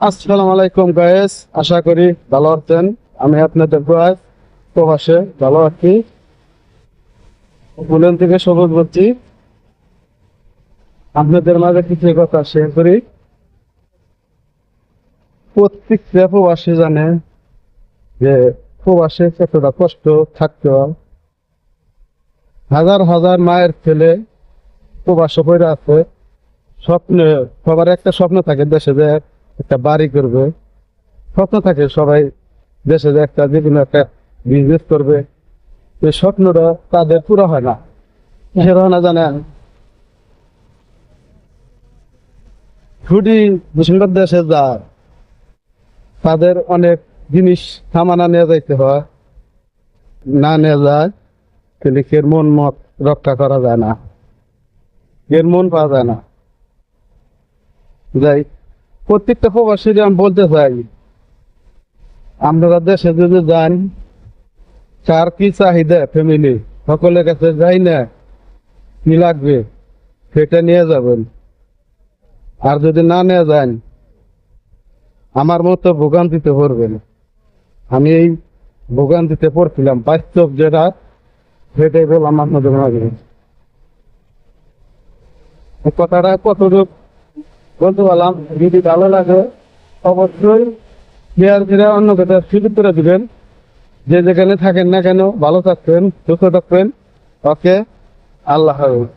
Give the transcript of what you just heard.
আসসালামু আলাইকুম গাইস, আশা করি ভালো আছেন। আমি আপনাদের প্রবাসে ভালো আছি। বুলেন থেকে সবুজ বলছি। আপনাদের মাঝে কিছু কথা শেয়ার করি। প্রত্যেকটা প্রবাসী জানে যে প্রবাসে কতটা কষ্ট থাকতে হয়। হাজার হাজার মায়ের ছেলে প্রবাসে পড়ে আছে। স্বপ্নে সবার একটা স্বপ্ন থাকে, দেশে যে একটা বাড়ি করবে। স্বপ্ন থাকে সবাই, দেশে যে একটা বিভিন্ন একটা বিজনেস করবে। এই স্বপ্নটা তাদের পুরো হয় না। কিসের হয় না জানেন? ছুটি মুসলিমদের দেশে যায়, তাদের অনেক জিনিস সামানা নিয়ে যাইতে হয়। না নিয়ে যায় তাহলে এর মন মত রক্ষা করা যায় না, এর মন পাওয়া যায় না। যাই, প্রত্যেকটা প্রবাসী আমি বলতে চাই, আপনারা দেশে যদি যান, কার কি চাহিদা ফ্যামিলি সকলের কাছে যাই না, কি লাগবে সেটা নিয়ে যাবেন। আর যদি না নিয়ে যান, আমার মতো ভোগান্তিতে পড়বেন। আমি এই ভোগান্তিতে পড়ছিলাম, বাস্তব যেটা সেটাই বললাম আপনাদের মাঝে। এই কথাটা কতটুকু বলতে পারলাম, যদি ভালো লাগে অবশ্যই শেয়ার করে অন্য কথা সুযোগ করে দিবেন। যে যেখানে থাকেন না কেন ভালো থাকবেন, সুস্থ থাকবেন। ওকে, আল্লাহ হাফেজ।